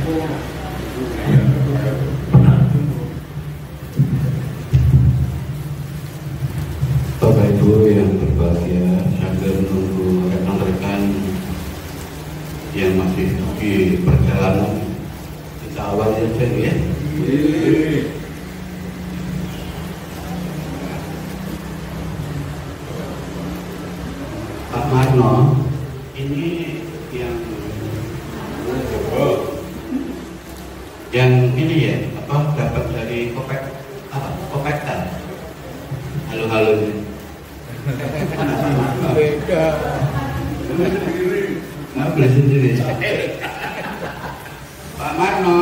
Bapak Ibu yang berbahagia, sambil menunggu rekan-rekan yang masih di perjalanan, kita awali aja ya. Pak Marno, ini yang ini ya, apa dapat dari Kopektan. Halo-halo. Beda. Nggak boleh sendiri. Pak Marno,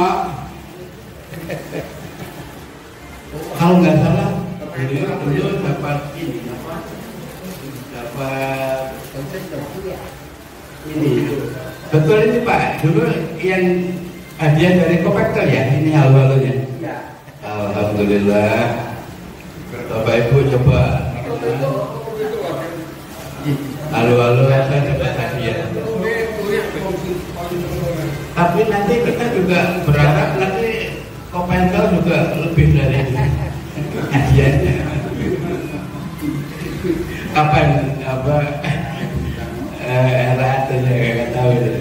kalau nggak salah, beliau dapat ini apa? Dapat ini. Betul ini Pak. Dulu yang hadiah dari Kopektan ya, ini halo-halonya. Alhamdulillah. Bapak Ibu coba. Halo-halo, saya dapat hadiah. Tapi nanti kita juga berharap nanti Kopektan juga lebih dari hadiahnya. Kapan apa era atunya nggak tahu itu.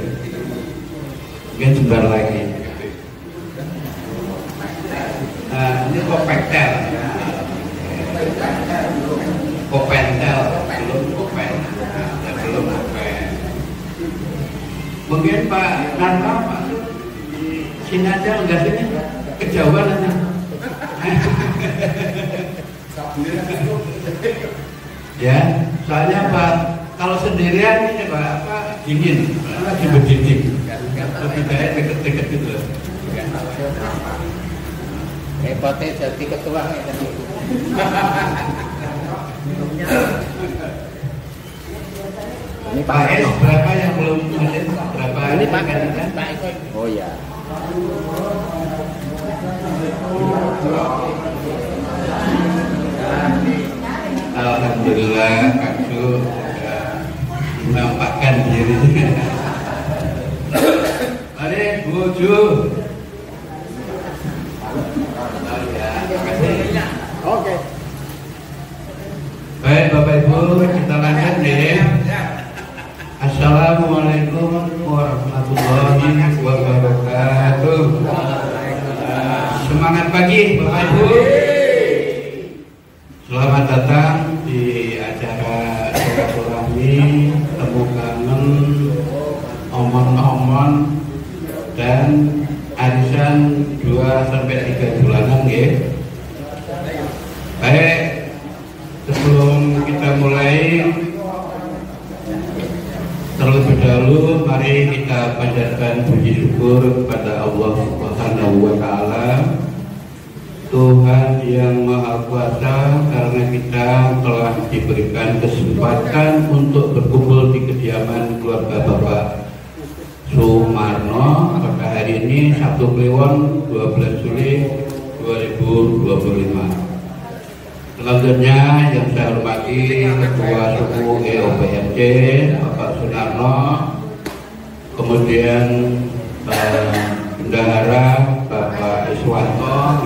Mungkin sebentar lagi. Nah, ini Kopektan. Kopentel belum Kopen. Mungkin Pak Narno di sini aja enggak sini kejauhan aja. Ya, soalnya Pak kalau sendirian ini Pak apa dingin, lagi berdinding. Lebih baik deket-deket gitu loh. Repotnya jadi ketua tadi. Ini Pak S berapa yang belum hadir? Berapa? Ini Pak Eko. Oh ya. Alhamdulillah Kak Su menampakkan diri. Mari Bu Ju. Oke. Baik Bapak Ibu, kita lanjut nih. Assalamualaikum warahmatullahi wabarakatuh. Semangat pagi Bapak Ibu. Selamat datang di acara silaturahmi, temu kangen, omon-omon dan arisan 2-3 bulanan ya. Baik, sebelum kita mulai terlebih dahulu mari kita panjatkan puji syukur kepada Allah Subhanahu wa taala, Tuhan yang Maha Kuasa, karena kita telah diberikan kesempatan untuk berkumpul di kediaman keluarga Bapak Sumarno pada hari ini Sabtu Kliwon 12 Juli 2025. Selanjutnya yang saya hormati Ketua Suku EOPMC Bapak Sunarno, kemudian Bendahara Bapak Iswanto,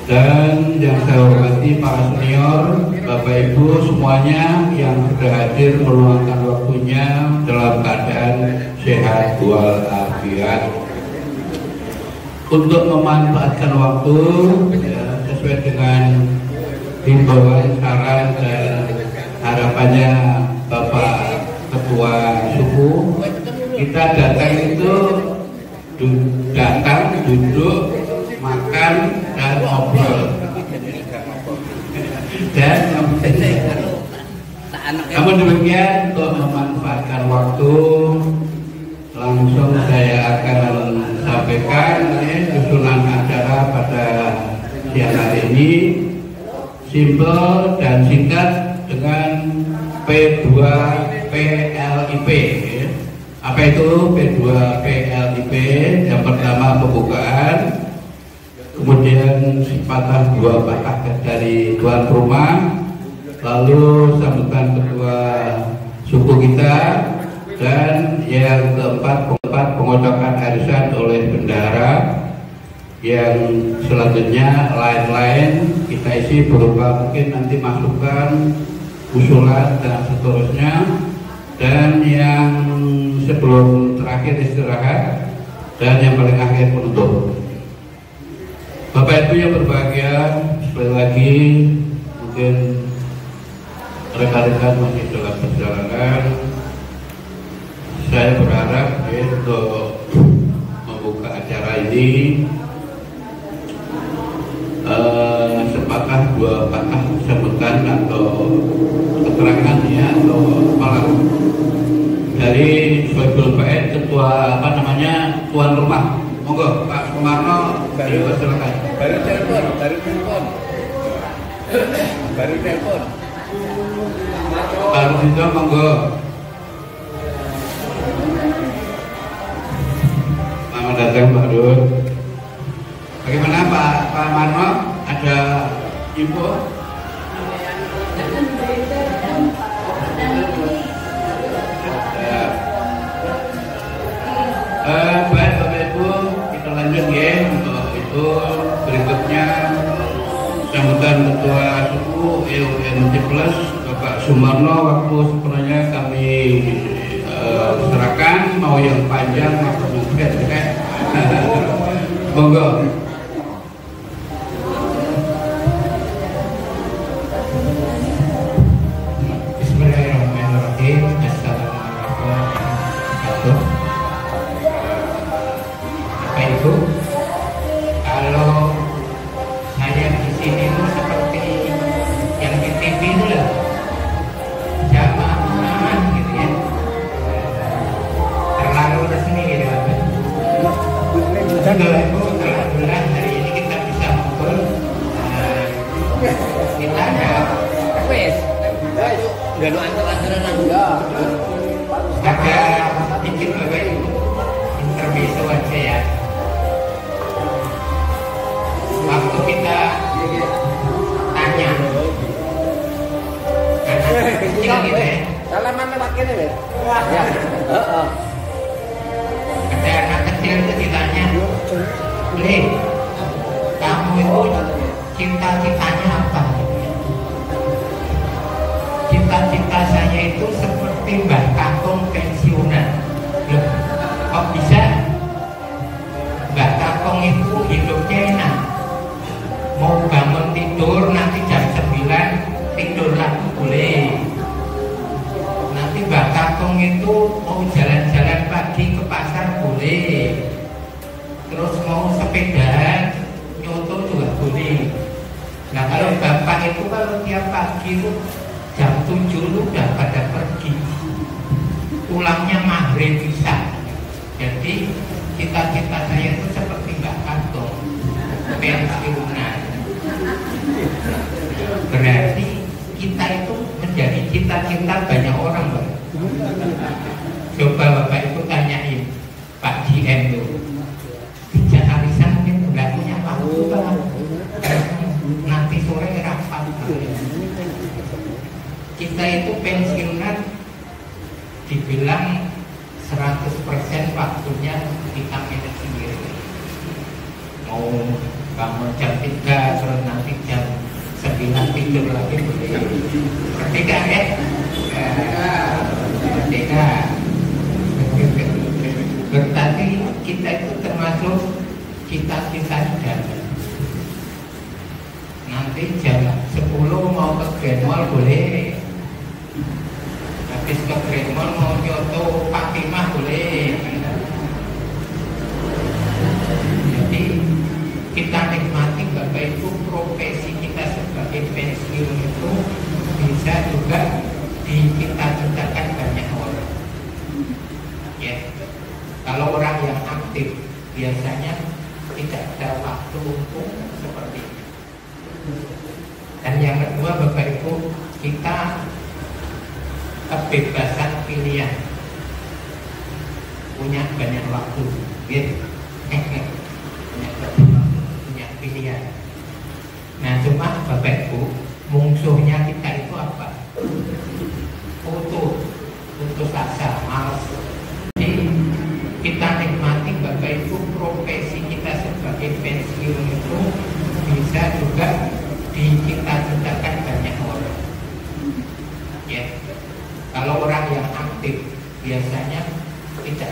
dan yang saya hormati para senior, Bapak Ibu semuanya yang sudah hadir meluangkan waktunya dalam keadaan sehat walafiat untuk memanfaatkan waktu ya, sesuai dengan himbauan, saran dan harapannya Bapak Ketua Suku. Kita datang itu datang, duduk, makan dan ngobrol. Dan namun demikian, untuk memanfaatkan waktu, langsung saya akan sampaikan susunan acara pada siang hari ini. Simpel dan singkat dengan P2PLIP. Apa itu P2PLIP? Yang pertama pembukaan, kemudian sepatah dua patah dari tuan rumah, lalu sambutan ketua suku kita, dan yang keempat pengocokan arisan oleh Yang selanjutnya lain-lain kita isi berupa mungkin nanti masukan, usulan dan seterusnya. Dan yang sebelum terakhir istirahat, dan yang paling akhir penutup. Bapak Ibu yang berbahagia, sekali lagi mungkin rekan-rekan masih dalam perjalanan. Saya berharap untuk membuka acara ini sepatah dua patah sambutan atau keterangan ya, atau malah dari Soebul PN ketua tuan rumah. Monggo Pak Sumarno, silakan. Baru telepon. Baru itu monggo. Selamat datang Pak Dut. Bagaimana Pak Marno? Ada info? Baik Bapak Ibu, kita lanjut ya. Untuk itu berikutnya sambutan Ketua Suku EUMT Plus Bapak Sumarno, waktu sepenuhnya kami serahkan, mau yang panjang maupun pendek. Monggo. Bismillahirrahmanirrahim. Assalamualaikum warahmatullahi wabarakatuh. Bapak Ibu, kalau saya di sini itu seperti yang di TV itu loh, jamaah gitu ya, terlalu resmi gitu Bapak. Alhamdulillah hari ini kita bisa ngobrol. Kita ada dikit Bapak Ibu, intermezzo aja ya. Waktu kita tanya anak kecil gitu ya, Salaman pakai nih, ada anak kecil itu ditanya, Le, kamu itu cita-citanya apa? Cita-cita saya itu seperti Mbah Kakung pensiunan. Loh, kok bisa? Mbah Kakung itu hidupnya enak, mau bangun tidur nanti jam 9 tidur lagi boleh. Nanti Mbah Kakung itu mau jalan-jalan pagi ke pasar boleh. Terus mau sepedaan nyoto juga boleh. Nah kalau bapak itu kalau tiap pagi itu jam 7 itu udah pada pergi, pulangnya maghrib bisa. Jadi cita-cita saya itu seperti Mbak Kakung pensiunan. Berarti kita itu menjadi cita-cita banyak orang Pak. Coba Bapak Ibu tanyain Pak GM itu, bijak arisan mungkin nggak punya waktu Pak, nanti sore rapat. Kita itu pensiunan dibilang 100% waktunya kita manage sendiri. Mau bangun jam 3 terus nanti jam 9 tidur lagi boleh. Merdeka ya? Merdeka. Berarti kita itu termasuk cita-cita dalam. Nanti jam 10 mau ke Grand Mall boleh. Habis ke Grand Mall mau nyoto Fatimah boleh. Jadi kita nikmati Bapak Ibu, profesi kita sebagai pensiun itu bisa juga dicita-citakan banyak orang. Ya, kalau orang yang aktif biasanya tidak ada waktu untuk seperti itu. Dan yang kedua Bapak Ibu, kita kebebasan pilihan, punya banyak waktu, gitu. punya pilihan. Nah cuma Bapak Ibu, musuhnya kita itu apa? Putus asa, malas. Jadi kita nikmati Bapak Ibu, profesi kita sebagai pensiun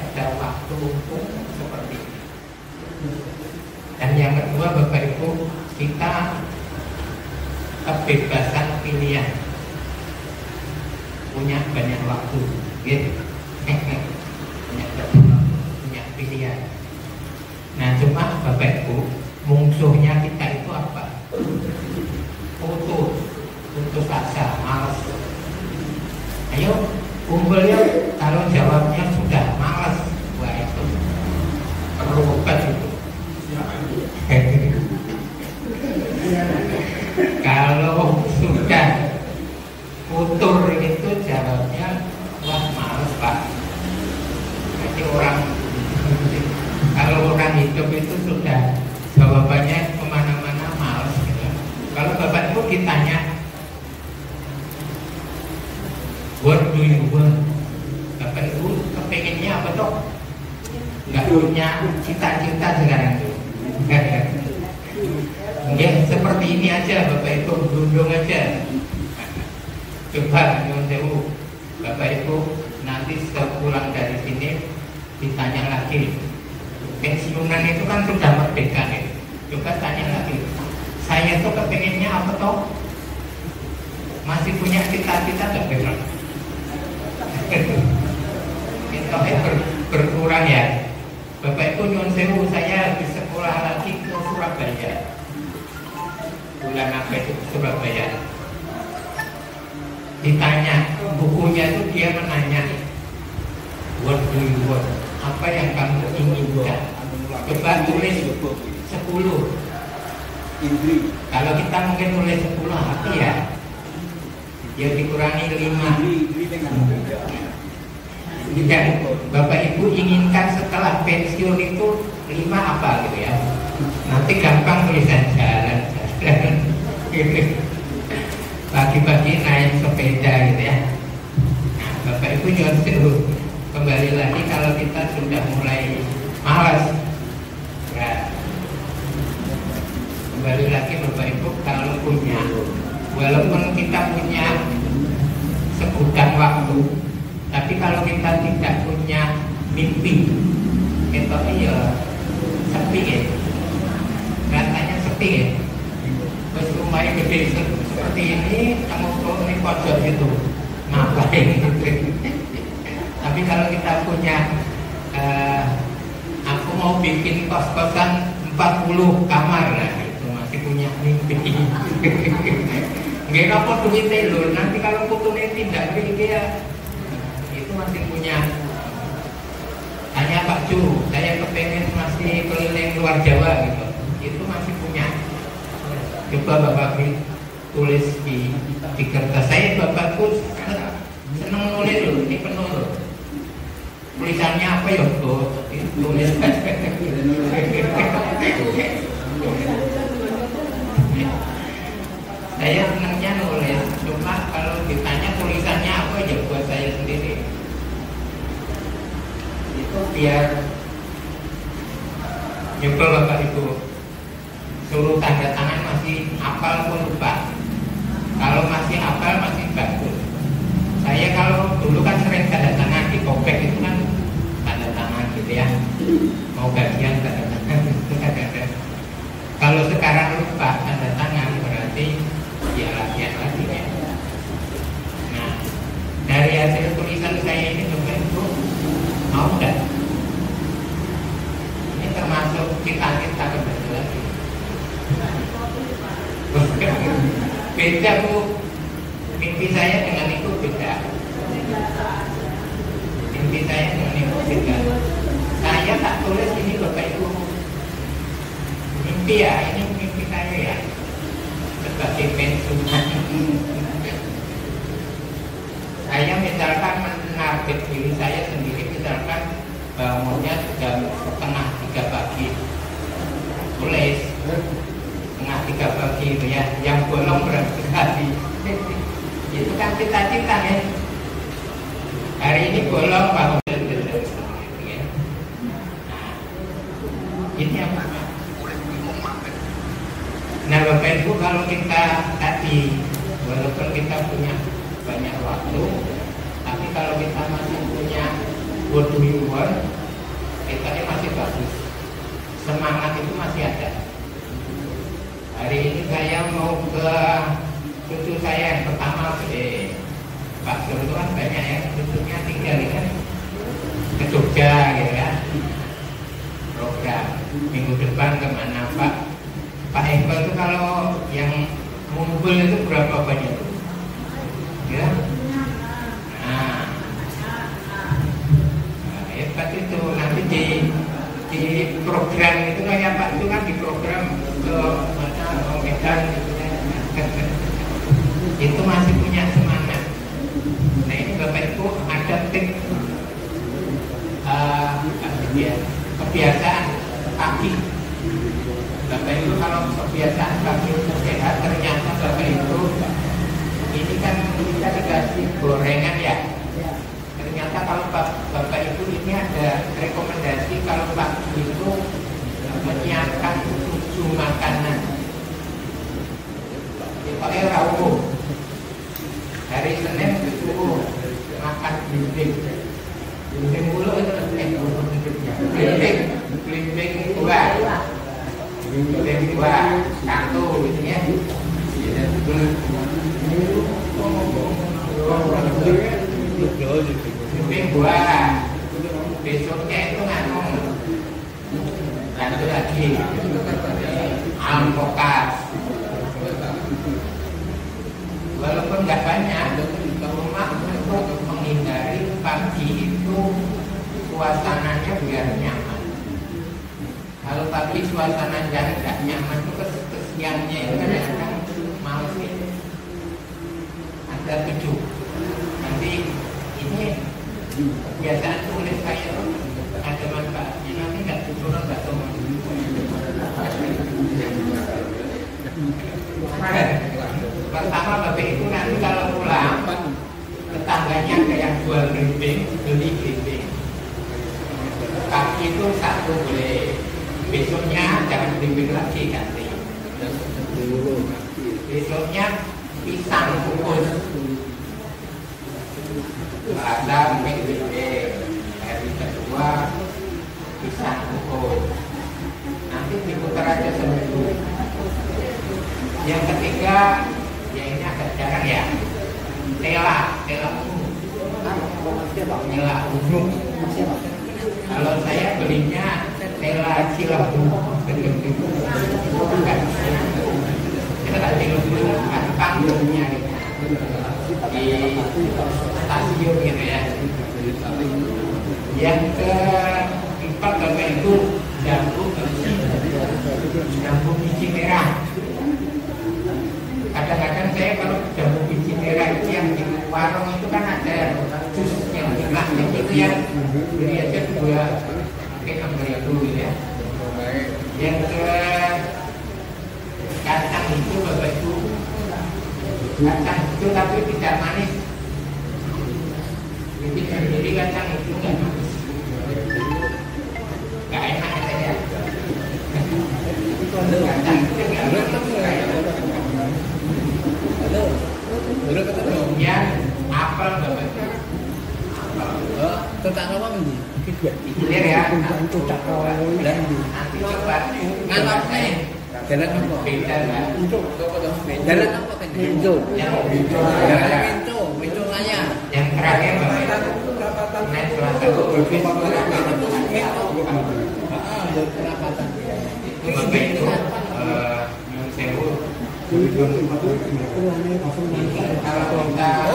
ada waktu untuk seperti ini. Dan yang kedua Bapak Ibu, kita kebebasan pilihan, punya banyak waktu, gitu. punya pilihan. Nah cuma Bapak Ibu, musuhnya kita itu apa? Putus asa, malas. Ayo kumpul ya, kalau jawabnya sudah malas, wah itu perlu obat itu. Kalau sudah futur itu jawabnya wah males Pak. Jadi kalau orang hidup itu sudah jawabannya kemana-mana males gitu. Kalau Bapak Ibu ditanya what do you want? Bapak Ibu kepengennya apa toh? Nggak punya cita-cita sekarang tuh. Ya seperti ini aja Bapak Ibu, berundung aja. Coba nyuwun sewu Bapak Ibu nanti setelah pulang dari sini ditanya lagi, pensiunan itu kan sudah merdeka nih. Coba tanya lagi, saya tuh kepengennya apa toh? Masih punya cita-cita nggak benar? Itu berkurang ya. Bapak Ibu nyuwun sewu, saya habis sekolah lagi ke Surabaya. Bulan apa itu ke Surabaya? Ditanya bukunya itu dia menanya, what do you want? Apa yang kamu inginkan? Coba tulis 10. Kalau kita mungkin nulis 10 apa ya? Ya dikurangi 5. Yang Bapak Ibu inginkan setelah pensiun itu 5 apa gitu ya? Nanti gampang tulisan jalan. Pagi-pagi naik sepeda gitu ya. Nah, Bapak Ibu jangan seru. Kembali lagi kalau kita sudah mulai malas, ya. Kembali lagi Bapak Ibu kalau punya, walaupun kita punya sebutan waktu, tapi kalau kita tidak punya mimpi, itu ya sepi ya. Rasanya sepi ya. Terus rumahnya gede seperti ini, kamu kalau ini pojok gitu, ngapain gitu. Tapi kalau kita punya, aku mau bikin kos-kosan 40 kamar lah, itu masih punya mimpi. Nggak apa duitnya loh, nanti kalau putunya tidak dia, itu masih punya. Tanya Pak Ju, saya kepengen masih keliling luar Jawa gitu, itu masih punya. Coba Bapak tulis di kertas saya, Bapakku seneng nulis loh, ini penuh loh. Tulisannya apa ya tuh? Tulis. Saya senangnya nulis, cuma kalau ditanya tulisannya apa ya buat saya sendiri. Itu biar coba Bapak Ibu suruh tanda tangan masih hafal pun lupa. Kalau masih hafal masih bagus. Saya kalau dulu kan sering tanda tangan di kopek itu kan tanda tangan gitu ya. Mau gajian tanda tangan itu kadang-kadang. Kalau sekarang lupa tanda tangan berarti ya latihan lagi ya. Nah dari hasil tulisan saya ini Bapak Ibu mau nggak? Ini termasuk cita-cita kembali lagi. Beda Bu, mimpi saya dengan itu beda. Mimpi saya dengan itu beda. Saya tak tulis ini Bapak Ibu mimpi ya, ini mimpi saya ya sebagai pensiunan. Saya misalkan menarget diri saya sendiri, misalkan bangunnya jam 2:30 pagi, tulis 2:30 pagi itu ya, yang bolong berarti hati. Itu kan cita-cita ya. Hari ini bolong bangun ya. Ini apa? Nah Bapak Ibu kalau kita tadi walaupun kita punya banyak waktu, tapi kalau kita masih punya Woodwill kitanya masih bagus, semangat itu masih ada. Hari ini saya mau ke cucu saya yang pertama, Pak kebetulan banyak ya cucunya tinggal kan ke Jogja gitu kan, program minggu depan kemana Pak Iqbal itu kalau yang ngumpul itu berapa banyak ya? Nah, hebat itu nanti di program itu kayak Pak itu kan di program ke mana Medan gitu ya. Itu masih punya semangat. Nah ini Bapak Ibu ada tim kebiasaan pagi. Bapak Ibu kalau kebiasaan pagi itu sehat, ternyata Bapak Ibu ini kan kita dikasih gorengan ya. Ternyata kalau Bapak Ibu ini ada rekomendasi kalau pagi itu menyiapkan 7 makanan. Pakai rawuh. Hari Senin itu makan belimbing. Belimbing mulu itu belimbing buah. Belimbing buah satu gitu ya. Belimbing buah. Besoknya itu lanjut lagi alpukat. Walaupun nggak banyak, cuma untuk menghindari pagi itu suasananya biar nyaman. Kalau pagi suasananya nggak nyaman itu kesiannya itu kadang-kadang males gitu. Ada 7. Nanti ini kebiasaan tulis saya ada manfaatnya. Nanti nggak turun nggak turun. Pertama Bapak Ibu nanti kalau pulang tetangganya ada yang jual belimbing, beli belimbing. Kaki itu 1 boleh. Besoknya jangan belimbing lagi ganti. Besoknya pisang kukus. Selasa mungkin belimbing. Hari kedua pisang kukus. Nanti diputar aja seminggu. Yang ketiga, ya ini agak jarang ya. Tela ungu. Kalau saya belinya tela Cilebu. Tela Cilebu gampang nyari di stasiun gitu ya. Yang keempat Bapak Ibu, jambu biji merah. Kadang-kadang saya kalau jambu biji merah itu yang di warung itu kan ada jus yang enak, itu yang beli aja 2 pakai 6.000 ya. Yang ke kacang itu Bapak Ibu, kacang itu tapi tidak manis. Jadi kacang itu nggak manis, nggak enak ya. Kacang itu nggak manis. Kemudian apel Bapak Ibu. Tentang apa ini? Hilir ya. Nanti coba ngantar saya. Jalan apa? Beda nggak? Jalan apa kan? Pintu. Jalan Pintu layar. yang terakhir Bapak Ibu. Naik Selasa itu berbeda. Itu Bapak Ibu Nyun Sewu. Kalau kita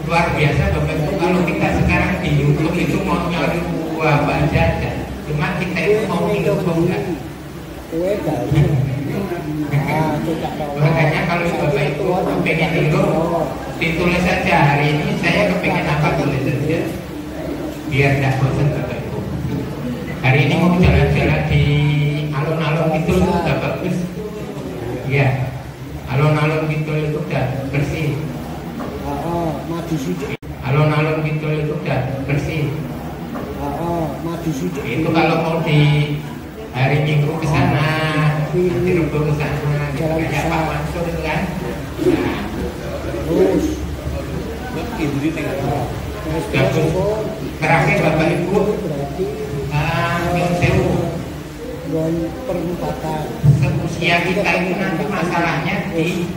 luar biasa Bapak Ibu, kalau kita sekarang di YouTube itu mau nyari buah jajan, cuma kita itu mau minum enggak. Makanya kalau Bapak Ibu pengen minum, ditulis saja hari ini saya kepengen apa, tulis saja biar tidak bosan Bapak Ibu. Hari ini mau jalan-jalan di alun-alun itu sudah bagus ya, alun-alun itu udah bersih. Alun-alun itu udah bersih. Itu kalau mau di hari Minggu ke sana, nanti Rebo ke sana, kayak Pak Mansur itu kan. Nah, Terakhir Bapak Ibu, Nyun Sewu, perempatan. seusia kita itu nanti masalahnya di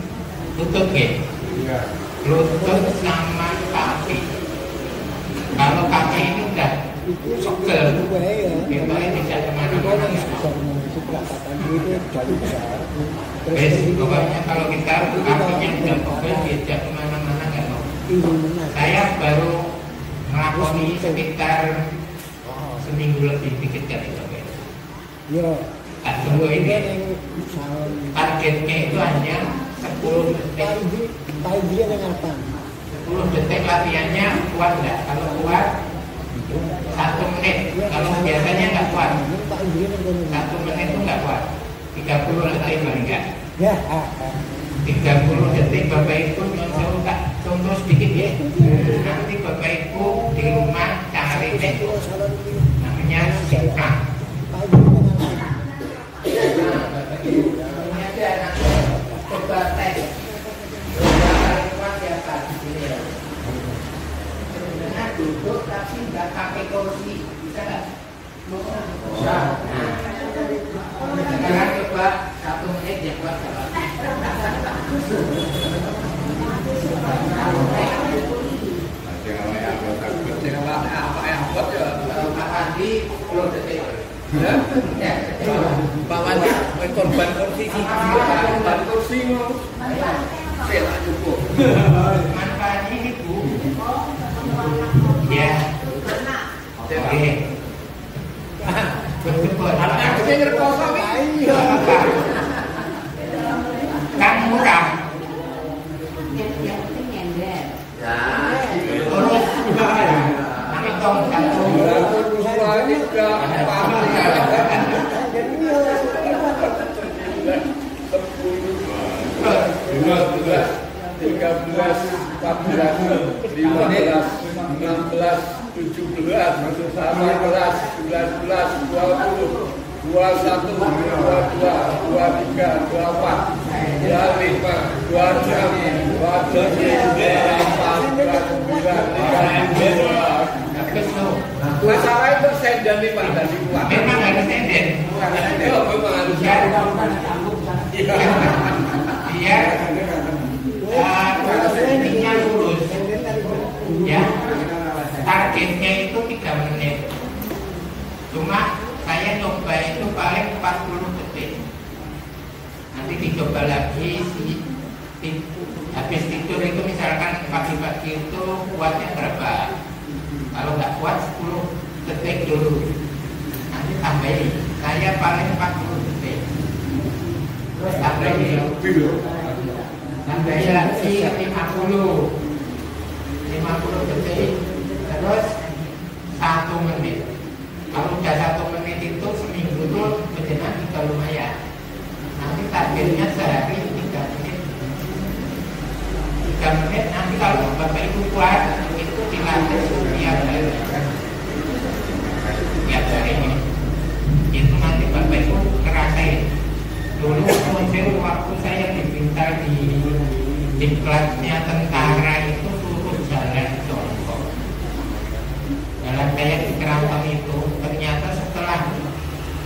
lutut ya, lutut sama kaki. Kalau kaki ini udah sogel, itu bisa kemana-mana. Wes, pokoknya kalau kita kakinya udah pegel, bisa kemana-mana nggak mau. Saya baru melakoni sekitar seminggu lebih dikit kali itu. Tak tunggu ini. Targetnya itu hanya 10 detik. 10 detik latihannya kuat nggak? Kalau kuat 1 menit. Kalau biasanya nggak kuat. 1 menit itu nggak kuat. 30 detik paling nggak. 30 detik Bapak Ibu tak contoh sedikit ya. Nanti Bapak Ibu di rumah cari metode namanya Sikra. Ini ada anak coba tes. Kuat di atas di sini ya. Sebenarnya duduk tapi nggak pakai kursi, bisa nggak? Bisa. Sekarang coba 1 menit ya kuat. Pak Wandi korban kursi korban kursi saya tak cukup Manfaatnya ini Bu. Ya. Oke. Betul. Kan murah. Terus nanti tong satu. Masalah itu senden nih Pak dari kuat. Memang harus senden. Memang harus Dia ininya lurus. Ya. Targetnya itu 3 menit. Cuma saya coba itu paling 40 detik. Nanti dicoba lagi habis tidur itu misalkan pagi-pagi itu kuatnya berapa? Kalau nggak kuat 10 detik dulu. Nanti tambahin. Saya paling 40 detik. Terus tambahin lagi 50 detik. Terus 1 menit. Kalau udah 1 menit itu seminggu itu benar juga lumayan. Nanti targetnya sehari 3 menit. 3 menit nanti kalau Bapak Ibu kuat itu dilatih tiap hari. Tiap hari ini. Itu nanti Bapak Ibu ngerasain. Dulu waktu saya diminta di kelasnya tentara itu suruh jalan jongkok. Jalan kayak di Keraton itu ternyata setelah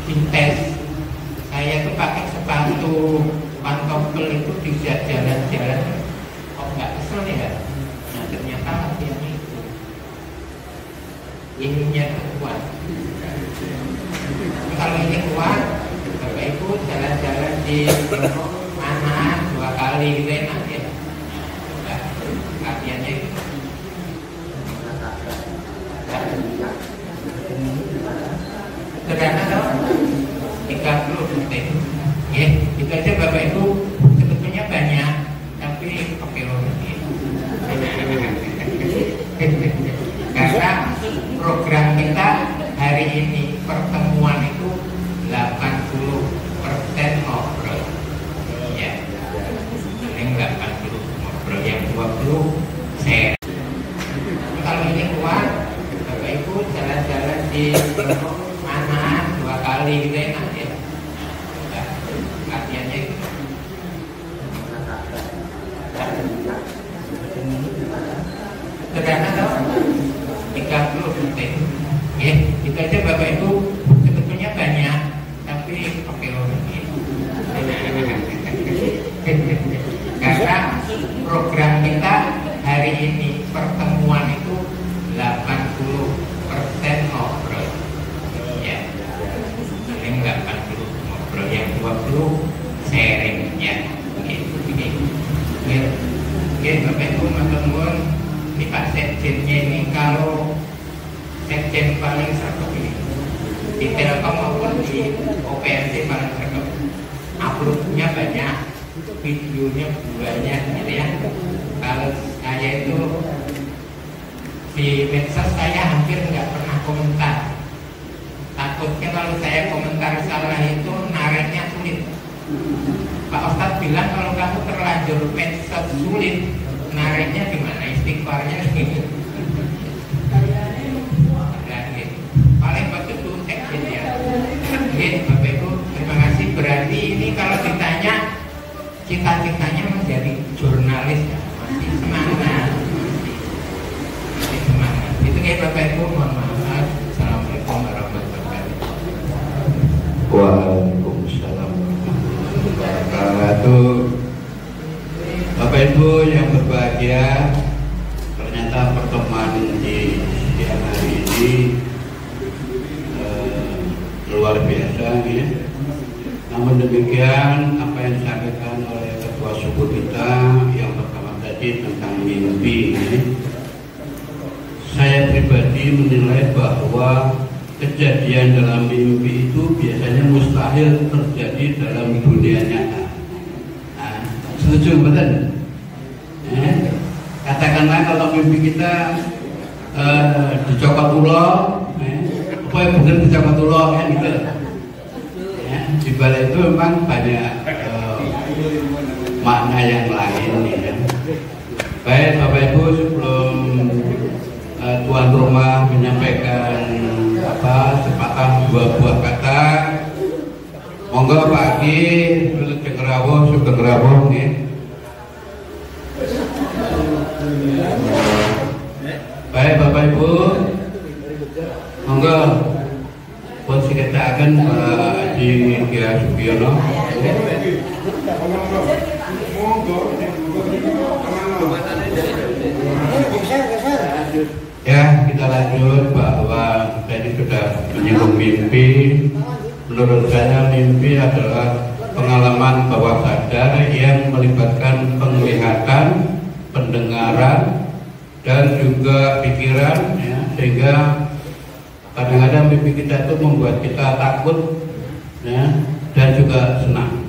dites saya itu pakai sepatu pantofel itu bisa jalan-jalan. Oh nggak kesel ya? Nah ternyata latihan itu ininya kuat. Kalau ini kuat, Bapak Ibu jalan-jalan di mana 2 kali gitu enak ya. Nah, latihannya itu. Sederhana dong, 30 detik. Ya, itu aja Bapak Ibu. Sebetulnya banyak, tapi pakai logik. Karena program kita hari ini pertemuan itu 80% ngobrol. Ya, yang 80 ngobrol, yang 20 share. Kalau ini kuat, Bapak Ibu jalan-jalan di mana 2 kali gitu enak ya. Nah, latihannya itu. Sederhana dong. 30 detik. Ya, itu aja Bapak Ibu, sebetulnya banyak, tapi oke lagi. Karena program kita hari ini pertemuan itu 80% ngobrol. Ya, paling 80 ngobrol, yang 20 sharing ya. Bapak Ibu matur ini Pak Sekjennya ini, kalau Sekjen paling sergap ini di Telkom maupun di OPRC paling sergap, uploadnya banyak, videonya banyak gitu ya. Kalau saya itu di medsos saya hampir nggak pernah komentar, takutnya kalau saya komentar salah itu nariknya sulit. Pak Ustadz bilang kalau kamu terlanjur medsos sulit, nariknya gimana, istighfarnya gitu. Paling bagus itu sekjen ya. Bapak Ibu terima kasih. Berarti ini kalau ditanya cita-citanya menjadi jurnalis ya, masih semangat, masih semangat. Itu ya Bapak Ibu, mohon maaf. Assalamualaikum warahmatullahi wabarakatuh. Waalaikumsalam warahmatullahi wabarakatuh. Bapak Ibu yang berbahagia, ternyata pertemuan di siang hari ini luar biasa ya. Namun demikian, apa yang disampaikan oleh ketua suku kita yang pertama tadi tentang mimpi ini, saya pribadi menilai bahwa kejadian dalam mimpi itu biasanya mustahil terjadi dalam dunia nyata. Nah, setuju betul? Katakanlah kalau mimpi kita dicokot ulo, apa yang benar dicokot ulo kan gitu. Ya, di balik itu memang banyak makna yang lain ya. Baik Bapak Ibu, sebelum tuan rumah menyampaikan sepatah dua buah kata, monggo Pak Ki sugeng rawuh nggih. Baik Bapak Ibu, monggo pun siketakaken Pak Haji Kiai Sugiono. Ya, kita lanjut bahwa tadi sudah menyinggung mimpi. Menurut saya mimpi adalah pengalaman bawah sadar yang melibatkan penglihatan, pendengaran, dan juga pikiran ya, sehingga kadang-kadang mimpi kita itu membuat kita takut ya, dan juga senang.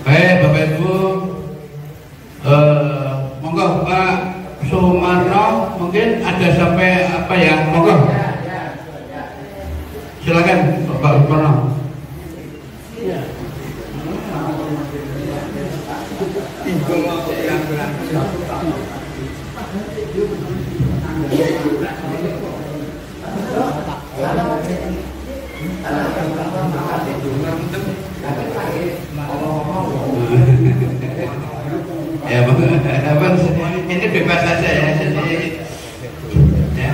Baik Bapak Ibu, monggo Pak Sumarno, mungkin ada sampai apa ya, monggo silakan Pak Sumarno. Ya, Bang, ini bebas saja ya. Jadi, ya.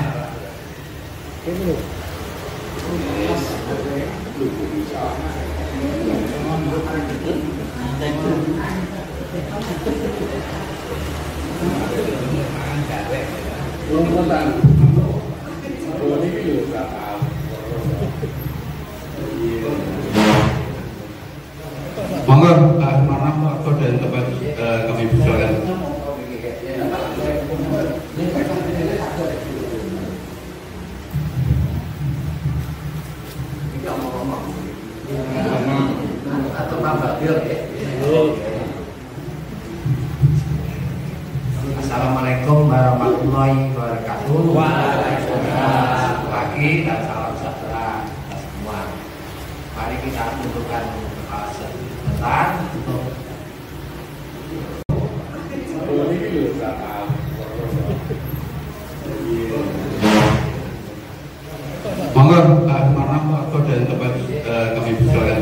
Monggo Pak Marnam, waktu dan tempat kami persilakan. Assalamualaikum warahmatullahi wabarakatuh. Waalaikumsalam. Pagi dan salam sejahtera semua. Mari kita tundukkan sebentar untuk monggo Pak Marnam, waktu dan tempat kami persilakan.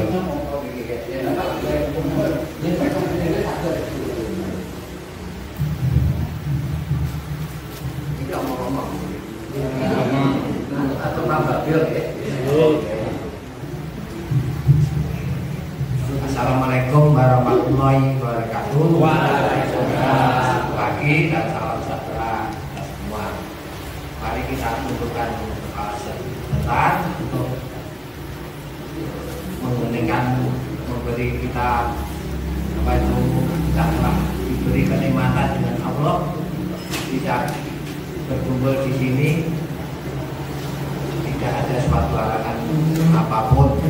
diberi kita apa itu kita telah diberi kenikmatan dengan Allah bisa berkumpul di sini, tidak ada suatu halangan apapun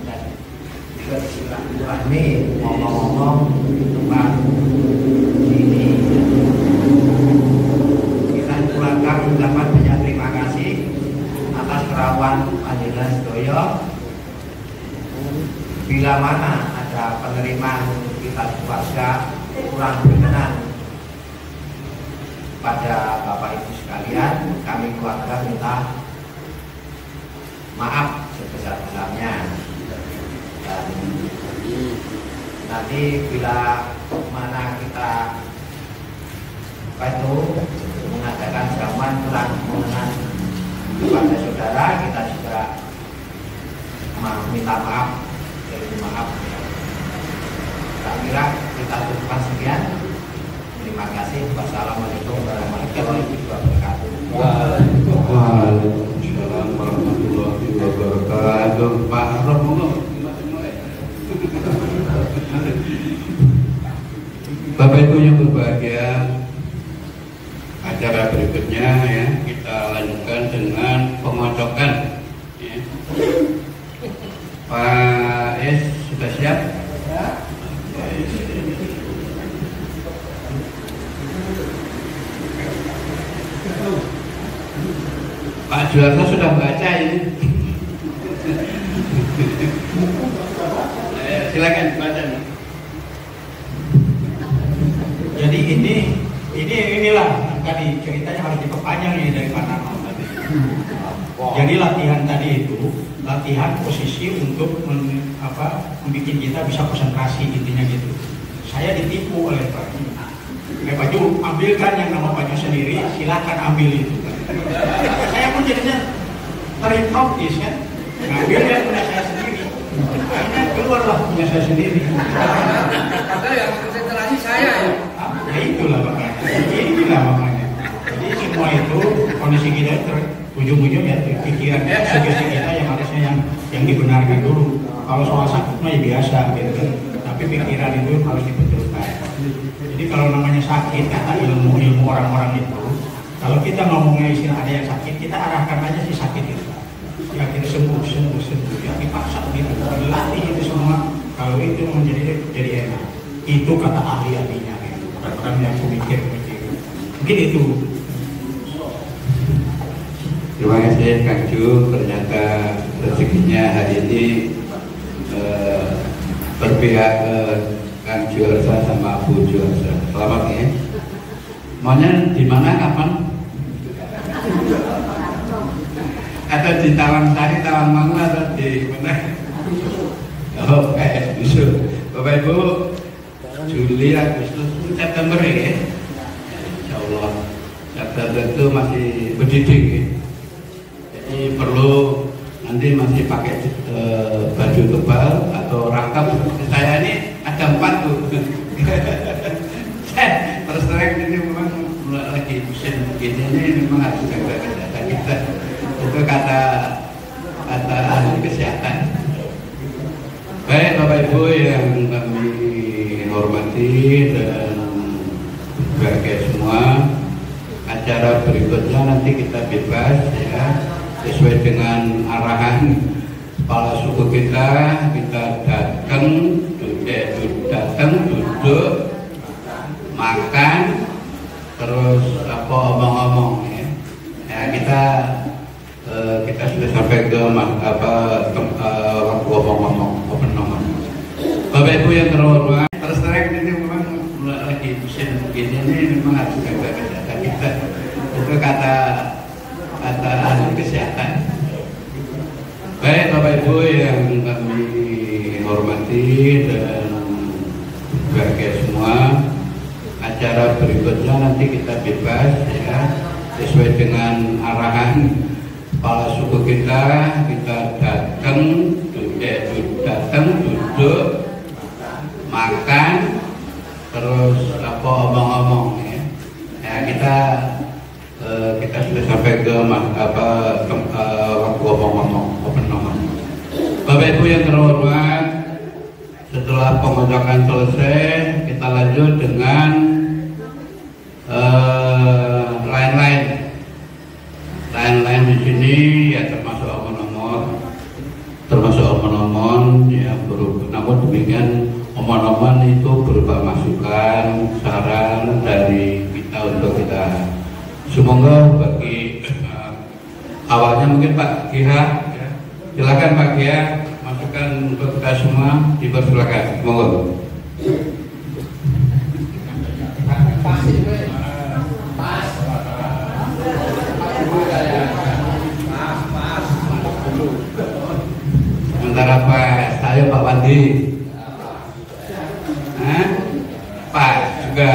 dan bersilaturahmi ngomong-ngomong tentang ini. Kita ucapkan ucapan banyak terima kasih atas kerawan panjenengan sedaya. Bila mana ada penerimaan kita keluarga kurang berkenan pada Bapak Ibu sekalian, kami keluarga minta maaf sebesar-besarnya. Dan nanti bila mana kita apa itu mengadakan jamuan kurang mengenal kepada saudara, kita juga minta maaf. Maaf ya. Tak kira kita cukupkan sekian. Terima kasih. Wassalamualaikum warahmatullahi wabarakatuh. Waalaikumsalam warahmatullahi wabarakatuh. Pak Romo. Bapak Ibu yang berbahagia, acara berikutnya ya kita lanjutkan dengan pemocokan. Ya. Pak S sudah siap? Ya. Pak Juarto sudah baca ini. Silakan baca. Jadi inilah tadi ceritanya harus diperpanjang ini dari Pak Nano tadi. Jadi latihan tadi itu latihan posisi untuk membuat kita bisa konsentrasi, intinya gitu. Saya ditipu oleh Pak Ju, ambilkan yang nama Pak Ju sendiri, silakan ambil itu. Saya pun jadinya terhipnotis kan, ngambilnya punya saya sendiri. Akhirnya keluarlah punya saya sendiri. Padahal yang konsentrasi saya ya. Ya itulah makanya. Jadi semua itu kondisi kita ujung-ujung ya pikiran sugesti kita yang harusnya yang dibenarkan dulu. Kalau soal sakit mah ya biasa gitu kan. Tapi pikiran itu harus dibetulkan. Jadi kalau namanya sakit kata ilmu orang-orang itu, kalau kita ngomongnya istilah ada yang sakit, kita arahkan aja si sakit itu. Ya kita sembuh. Ya dipaksa gitu. Dilatih itu semua. Kalau itu jadi enak. Itu kata ahli-ahlinya. Orang yang mikir. Mungkin itu. Terima kasih Kang Ju, ternyata rezekinya hari ini berpihak ke Kang Juarsa sama Bu Juarsa. Selamat ya. Maunya di mana kapan? Atau di Taman Sari, Taman Mangu atau di mana? Oh, justru Bapak Ibu, Juli, Agustus, September ya. Insya Allah September itu masih berdidik ya. Jadi perlu nanti masih pakai baju tebal atau rangkap. Saya ini ada 4 tuh. Terus terang ini memang lagi musim begini ini memang harus jaga kesehatan kita. Itu kata ahli kesehatan. Baik Bapak Ibu yang kami hormati dan berbahagia semua, acara berikutnya nanti kita bebas ya, sesuai dengan arahan kepala suku kita datang, duduk, makan, terus apa omong-omong ya. Ya kita sudah sampai ke waktu omong-omong. Bapak Ibu yang terhormat, terus terang ini memang lagi musim begini ini memang harus jaga kesehatan kita. Itu kata ahli kesehatan. Baik Bapak Ibu yang kami hormati dan berbahagia semua, acara berikutnya nanti kita bebas ya, sesuai dengan arahan kepala suku kita datang, duduk, makan, terus apa omong-omong ya. Ya kita sudah sampai ke waktu omong-omong. Bapak Ibu yang terhormat, mengucapkan selesai, kita lanjut dengan lain-lain di sini ya, termasuk omon-omon ya, namun demikian omon-omon itu berupa masukan, saran dari kita untuk kita. Semoga bagi awalnya mungkin Pak Gia, ya. Silakan Pak Gia, masukan untuk kita semua, dipersilakan. Monggo. Sementara Pak, saya Pak Wandi, Pak juga,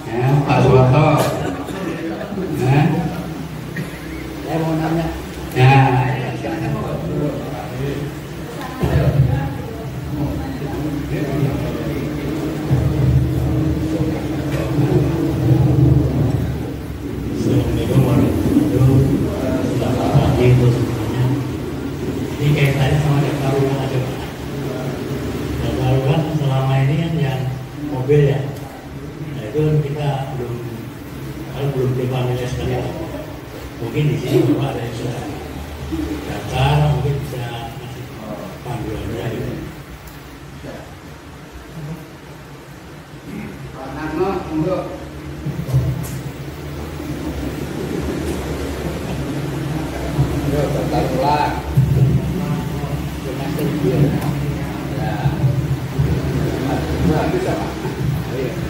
ya, Pak Suwarto, saya mau nanya, ya. Assalamualaikum warahmatullahi wabarakatuh. Ini kaitannya sama darurat aja Pak. Darurat selama ini kan yang mobil ya, nah itu kita belum dipanggil sekali ya. Mungkin di sini Bapak ada yang sudah daftar, mungkin bisa masih panggilannya gitu. Pak Narno, untuk darurat.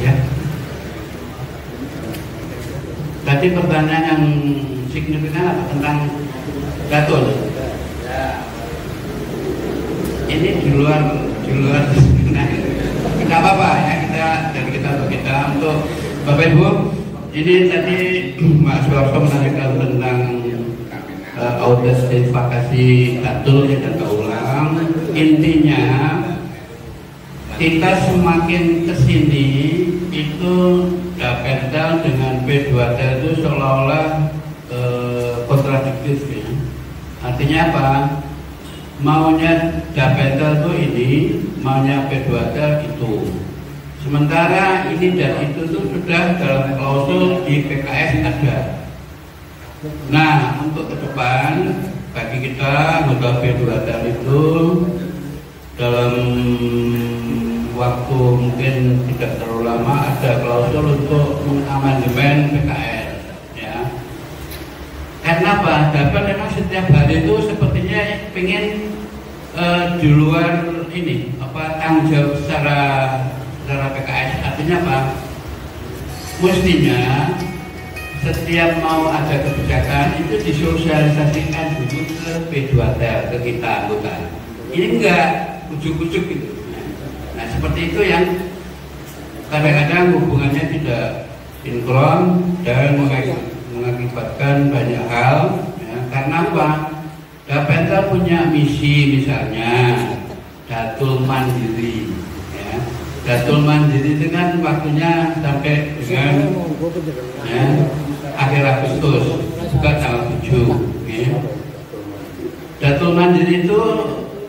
Ya. Tadi pertanyaan yang signifikan apa tentang Gatul? Ini di luar nah, tidak apa-apa ya, kita untuk Bapak Ibu. Ini tadi Mas Suwarto menanyakan tentang autentikasi Gatul yang terulang. Intinya kita semakin kesini itu Dapentel dengan P2T itu seolah-olah kontradiktif ya. Artinya apa? Maunya Dapentel itu ini, maunya P2T itu. Sementara ini dan itu tuh sudah dalam klausul di PKS ada. Nah, untuk ke depan bagi kita anggota P2T itu dalam waktu mungkin tidak terlalu lama ada klausul untuk mengamandemen PKS ya. Karena apa? Dapat memang setiap hari itu sepertinya pengen di luar ini apa tanggung jawab secara PKS. Artinya apa? Mestinya setiap mau ada kebijakan itu disosialisasikan dulu ke P2T, ke kita anggota. Ini enggak ujuk-ujuk gitu. Nah seperti itu yang kadang-kadang hubungannya tidak sinkron dan mengakibatkan banyak hal ya. Karena apa? Dapentel punya misi misalnya Datul Mandiri ya. Datul Mandiri itu kan waktunya sampai dengan ya, akhir Agustus juga tanggal 7 ya. Datul Mandiri itu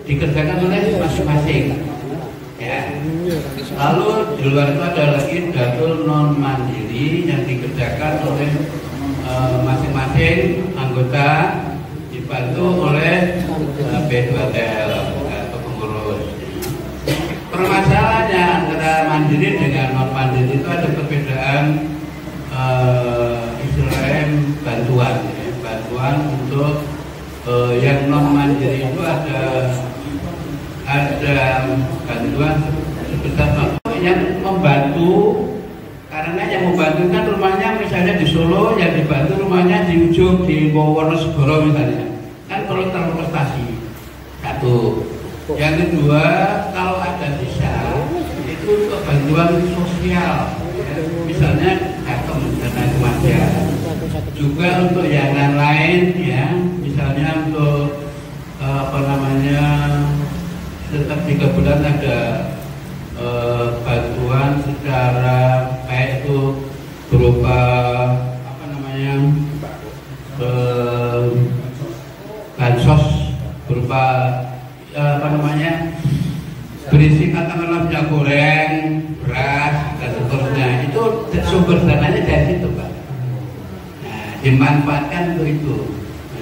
dikerjakan oleh masing-masing ya. Lalu di luar itu ada lagi Datul non mandiri yang dikerjakan oleh masing-masing anggota dibantu oleh P2L atau pengurus. Permasalahannya antara mandiri dengan non mandiri itu ada perbedaan istilahnya bantuan ya. Bantuan untuk yang non mandiri itu ada bantuan sebesar yang membantu, karena yang membantu kan rumahnya misalnya di Solo, yang dibantu rumahnya di ujung di Wonosobo misalnya, kan perlu transportasi. Satu. Yang kedua, kalau ada sisa itu untuk bantuan sosial ya. Misalnya Atom dan macam-macam. Juga untuk yang lain ya, misalnya untuk setiap 3 bulan ada bantuan secara kayak itu berupa bansos berupa berisi katakanlah minyak goreng, beras dan seterusnya, itu sumber dananya dari situ Pak. Nah, dimanfaatkan untuk itu.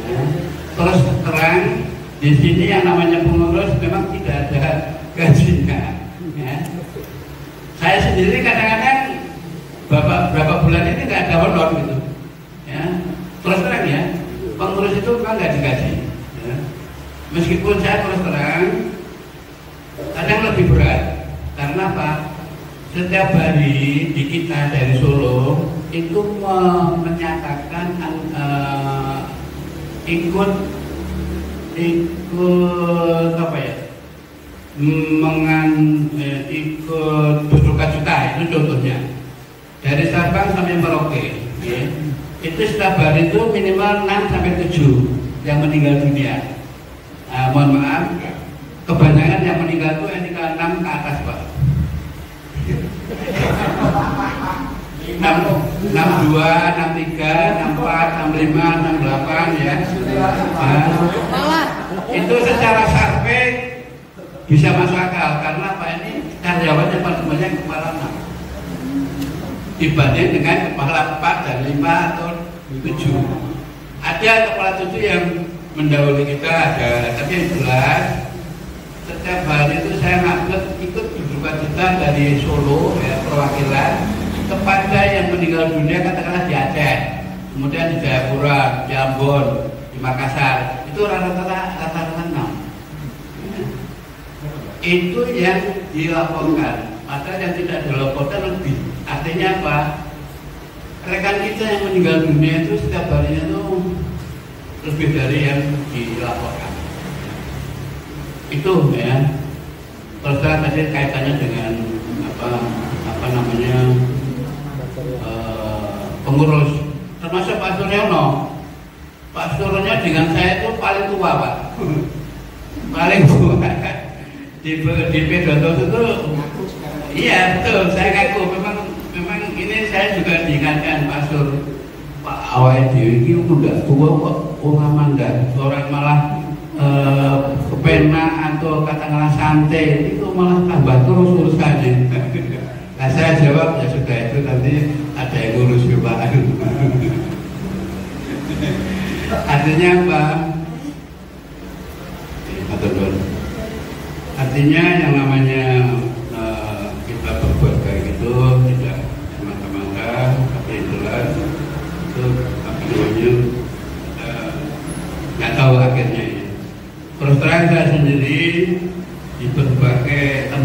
Nah, terus terang di sini yang namanya pengurus memang tidak ada gajinya. Ya. Saya sendiri kadang-kadang berapa bulan ini nggak ada honor gitu. Ya. Terus terang ya, pengurus itu memang nggak digaji. Ya. Meskipun saya terus terang, kadang lebih berat. Karena apa? Setiap hari di kita dari Solo itu menyatakan ikut apa ya? Ikut berduka cita, itu contohnya. Dari Sabang sampai Merauke, ya. Itu setiap hari itu minimal 6 sampai 7 yang meninggal dunia. Mohon maaf, kebanyakan yang meninggal itu NIK 6 ke atas Pak. 62, 63, 64, 65, 68 ya. Nah, itu secara survei bisa masuk akal karena apa, ini karyawannya paling banyak kepala 6 dibanding dengan kepala 4 dan 5 atau 7. Ada kepala 7 yang mendahului kita ada, tapi yang jelas setiap hari itu saya ikut berduka cita dari Solo ya, perwakilan kepada yang meninggal dunia katakanlah di Aceh, kemudian di Jayapura, di Ambon, di Makassar, itu rata-rata 6. Itu yang dilaporkan, maka yang tidak dilaporkan lebih. Artinya apa? Rekan kita yang meninggal dunia itu setiap harinya itu lebih dari yang dilaporkan. Itu ya. Terus tadi kaitannya dengan apa namanya pengurus, termasuk Pak Suryono. Pak Suryono dengan saya itu paling tua Pak, paling tua. Di Pedoto itu, iya betul, saya ngaku memang ini saya juga diingatkan Pak Sur, Pak awal ini udah tua kok, orang malah pena atau katakanlah santai itu malah tambah terus urusannya. Nah saya jawab ya sudah, itu nanti ada yang ngurus Pak. Artinya apa? Artinya yang namanya kita berbuat kayak gitu tidak semata-mata, tapi jelas itu apa namanya nggak tahu akhirnya ya. Terus terang saya sendiri di berbagai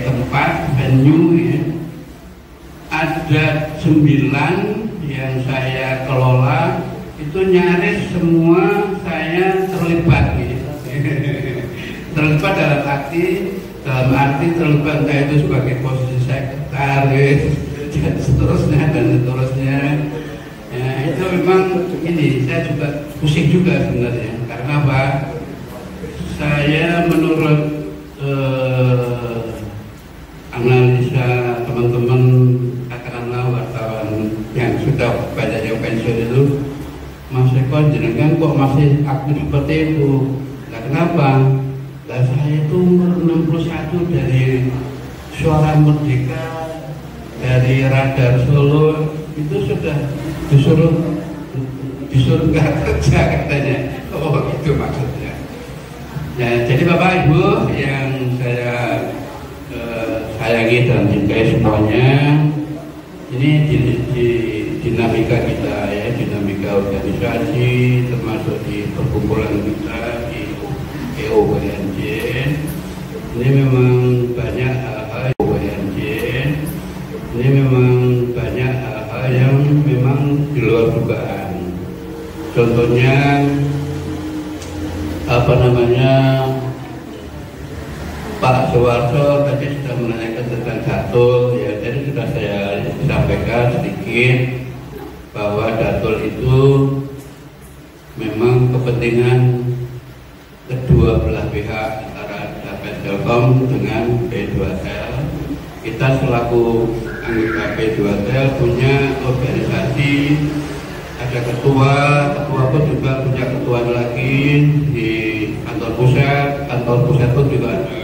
tempat venue ya, ada 9 yang saya kelola, itu nyaris semua saya terlibat gitu. Terlibat dalam arti terlibat entah itu sebagai posisi sekretaris dan seterusnya ya, itu memang ini saya juga pusing juga sebenarnya. Karena apa? Saya menurut analisa teman-teman katakanlah wartawan yang sudah banyak yang pensiun itu, Mas Eko jenengan kok masih aktif seperti itu? Nah, kenapa? Nah, saya itu umur 61 dari Suara Merdeka, dari Radar Solo, itu sudah disuruh nggak kerja katanya. Oh itu maksudnya. Ya, jadi Bapak Ibu yang saya sayangi dan cintai semuanya, ini di dinamika kita ya, dinamika organisasi, termasuk di perkumpulan kita di EOWNJ, ini memang banyak hal-hal yang memang di luar dugaan. Contohnya apa namanya, Pak Soeharto tadi sudah menanyakan tentang Datul ya, jadi sudah saya sampaikan sedikit bahwa Datul itu memang kepentingan kedua belah pihak antara Telkom dengan P2L. Kita selaku anggota P2L punya organisasi, ada ketua pun juga punya ketua lagi di kantor pusat pun juga ada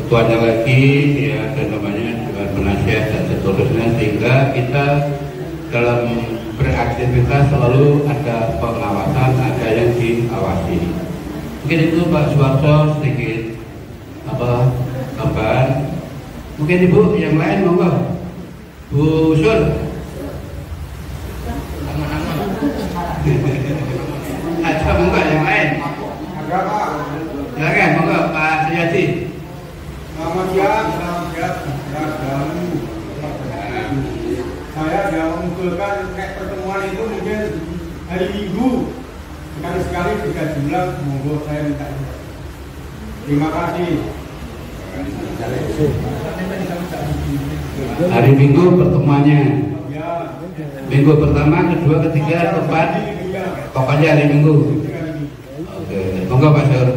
ketuanya lagi ya, dan namanya Dewan Penasihat dan seterusnya, sehingga kita dalam beraktivitas selalu ada pengawasan, ada yang diawasi. Mungkin itu Pak Suwarso sedikit tambahan. Mungkin Ibu yang lain monggo. Bu Sul. Ada monggo yang lain. Ada Pak. Silakan monggo Pak Suyati. Selamat siang. Saya sudah mengumpulkan pertemuan itu mungkin hari Minggu. Sekali-sekali bisa diulang, monggo saya minta. Terima kasih. Hari Minggu pertemuannya. Ya. Minggu pertama, kedua, ketiga, keempat. Pokoknya hari Minggu. Oke, monggo Pak Sur.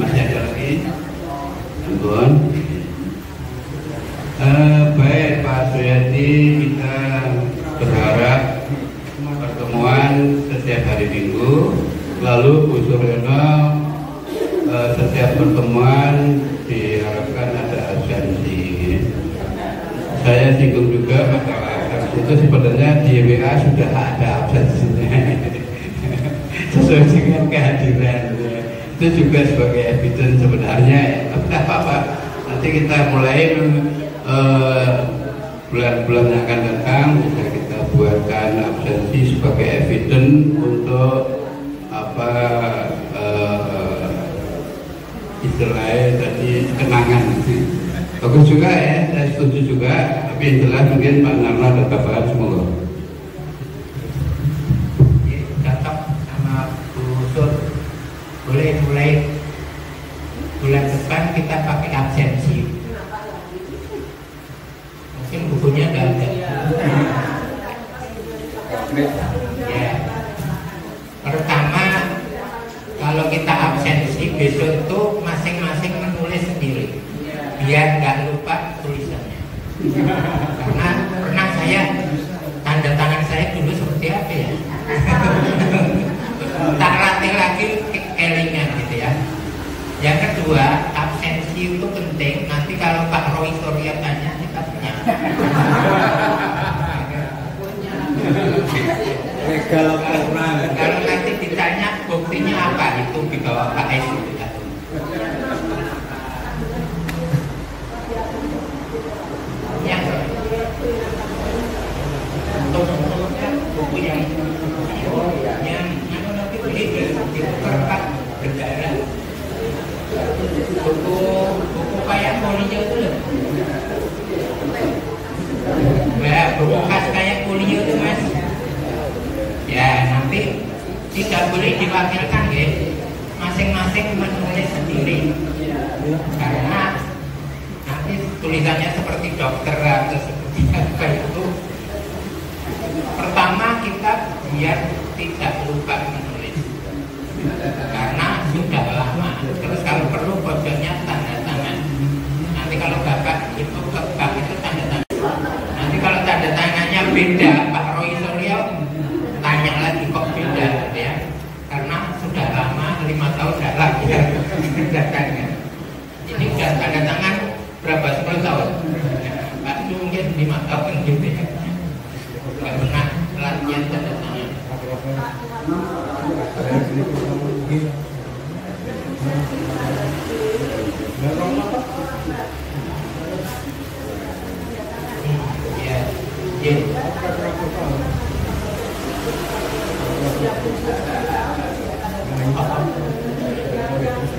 Masih ada lagi? Ampun. Baik Pak Suyati, kita berharap pertemuan setiap hari Minggu. Lalu Bu Suryono, setiap pertemuan diharapkan ada absensi. Saya singgung juga masalah absensi itu, sebenarnya di WA sudah ada absensinya sesuai dengan kehadiran. Itu juga sebagai evidence sebenarnya ya. Tapi tidak apa-apa, nanti kita mulai bulan-bulan yang akan datang bisa kita buatkan absensi sebagai evidence untuk istilahnya tadi kenangan. Bagus juga ya, saya setuju juga. Tapi yang jelas mungkin Pak Narno ada tambahan, semoga. Cocok sama Bu Sur. Boleh mulai bulan depan kita pakai absensi. Mungkin bukunya nggak ada. Ya. Pertama, kalau kita absensi besok itu masing-masing menulis sendiri, biar nggak lupa tulisannya. Karena pernah saya tanda tangan saya dulu seperti apa ya? Tak latih lagi kelingan gitu ya. Yang kedua, absensi itu penting. Nanti kalau Pak Roy Suryo tanya, kita punya. Kalau nanti ditanya buktinya apa, itu dibawa Pak S. Ya. Untuk buku yang perempat berdarah, buku kayak polio itu loh. Nah, buku khas kayak polio itu Mas. Ya, nanti tidak boleh diwakilkan ya. Masing-masing menulis sendiri. Karena nanti tulisannya seperti dokter atau seperti apa itu. Pertama kita biar tidak lupa menulis. Karena sudah lama. Terus kalau perlu pojoknya tanda tangan. Nanti kalau Bapak itu kebak itu tanda tangan. Nanti kalau tanda tangannya beda, Pak Roy Suryo tanya lagi kok beda ya. Karena sudah lama, 5 tahun sudah lagi datangnya. Ini sudah tanda tangan berapa? 10 tahun. Pak itu mungkin 5 tahun gitu ya. Nggak pernah latihan tanda tangan. Ya.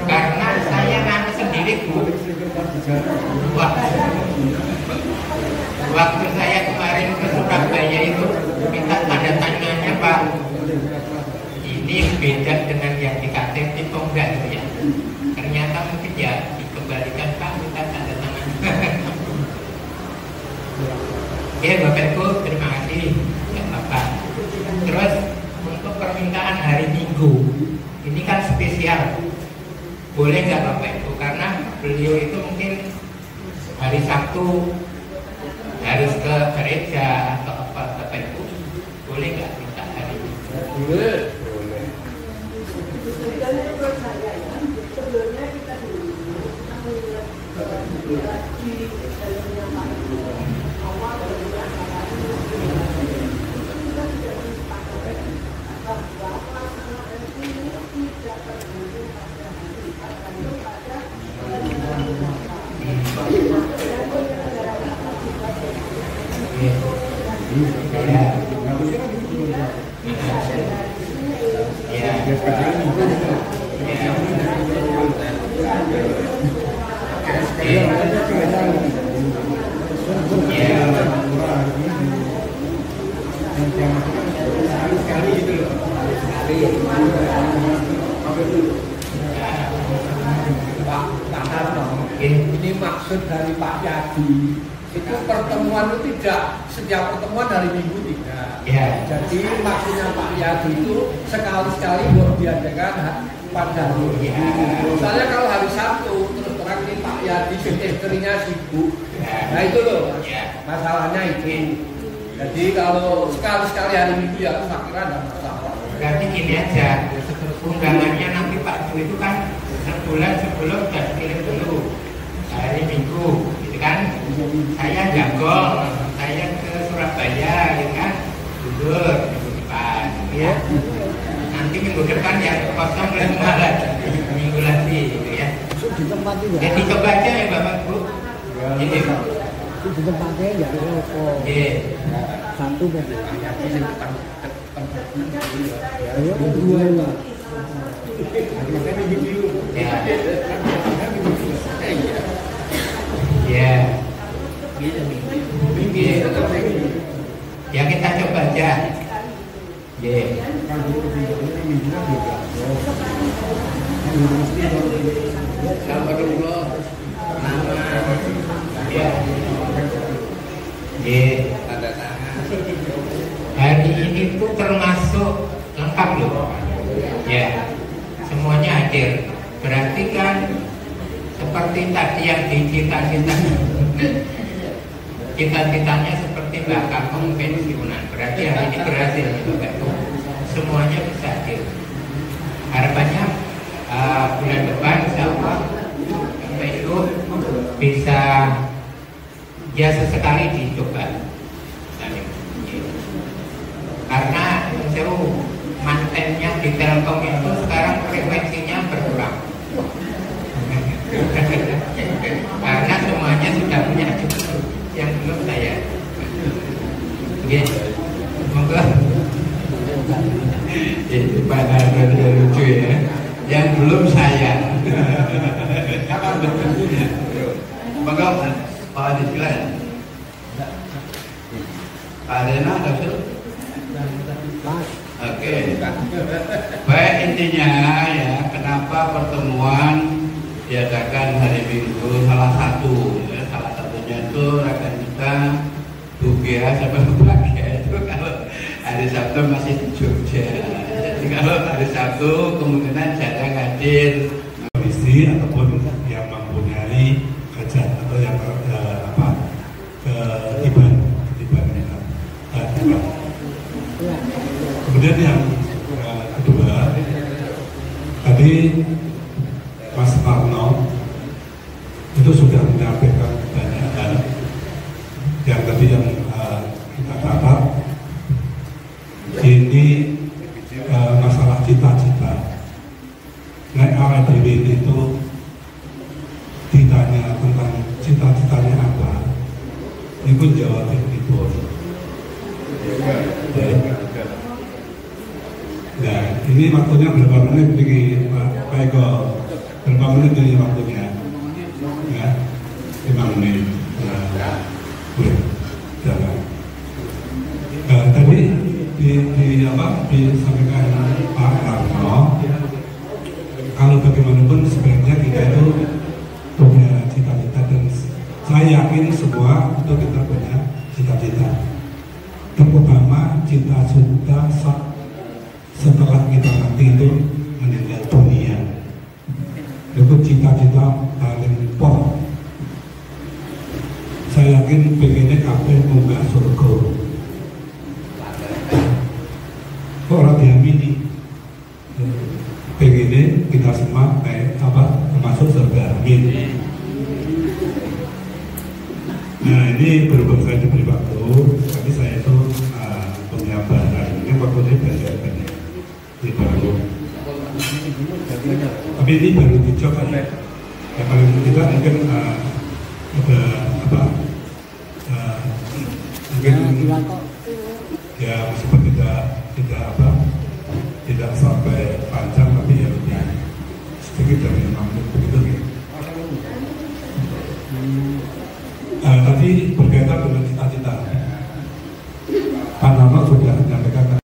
Karena saya ngaku sendiri Bu. Wah. Oke Bapak Ibu, terima kasih ya Bapak. Terus untuk permintaan hari Minggu, ini kan spesial. Boleh nggak Bapak Ibu? Karena beliau itu mungkin hari Sabtu harus ke gereja atau apa Bapak Ibu. Boleh nggak minta hari Minggu? Boleh. Ini maksud dari Pak Yadi itu pertemuan itu tidak setiap pertemuan hari Minggu tidak. Ya. Jadi maksudnya Pak Yadi itu sekali-sekali baru diadakan pada hari Minggu. Misalnya kalau hari Sabtu terus terang ini Pak Yadi istrinya sibuk. Nah itu loh masalahnya itu. Jadi kalau sekali-sekali hari Minggu ya saya kira ada masalah. Berarti gini aja, undangannya nanti Pak Du itu kan sebulan sebelum sudah kirim dulu hari Minggu, gitu kan? Saya Jagol, saya ke Surabaya, gitu kan? Mundur minggu depan, ya. Nanti minggu depan ya kosong lagi malah minggu lagi, gitu ya. Jadi coba aja ya Bapak Bu. Jadi di tempatnya ya apa? Satu berarti. Ayo dua lah. Ya kita coba aja. Hari ini tuh termasuk lengkap loh. Ya, semuanya hadir. Berarti kan seperti tadi yang cita-citanya seperti Mbak Kakung pensiunan. Berarti hari ini berhasil Bapak Ibu. Semuanya bisa hadir. Harapannya bulan depan insya Allah Bapak Ibu bisa ya sesekali dicoba. Karena jauh mantennya di Telkom itu sekarang frekuensinya berkurang. Karena semuanya sudah punya yang belum saya. Semoga itu pada lucu ya. Yang belum saya. Semoga Pak Adi silakan. Pak Adena ada Oke, baik intinya ya kenapa pertemuan diadakan hari Minggu salah satunya itu rekan kita Bugia sama Bagia itu kalau hari Sabtu masih di Jogja. Jadi kalau hari Sabtu kemungkinan jarang hadir. Kondisi ataupun yang mempunyai hajat atau yang ketiban. Kemudian yang kedua, tadi Mas Parno itu sudah menyampaikan banyak hal yang tadi yang kita catat. Ini masalah cita-cita. Nek awal diri itu ditanya tentang cita-citanya apa, itu jawab itu. Nah, ini waktunya berapa menit nih Pak Eko? Berapa menit ini waktunya? Ya, 5 menit. Nah, jalan. Tadi disampaikan Pak Karno, kalau bagaimanapun sebenarnya kita itu punya cita-cita dan saya yakin semua itu kita punya cita-cita. cita-cita setelah kita mati itu meninggal dunia. Itu cita-cita paling pokok. Saya yakin pengennya kabeh munggah surga. Kok orang diamini? Pengennya kita semua masuk surga. Amin. Nah, ini berhubung saya diberi waktu, tapi saya itu punya bahan. Ini waktu ini belajar banyak. Ini baru. Tapi ini baru dicoba ya. Ya paling tidak mungkin ada apa? Mungkin ya meskipun tidak sampai panjang, tapi ya lebih sedikit dari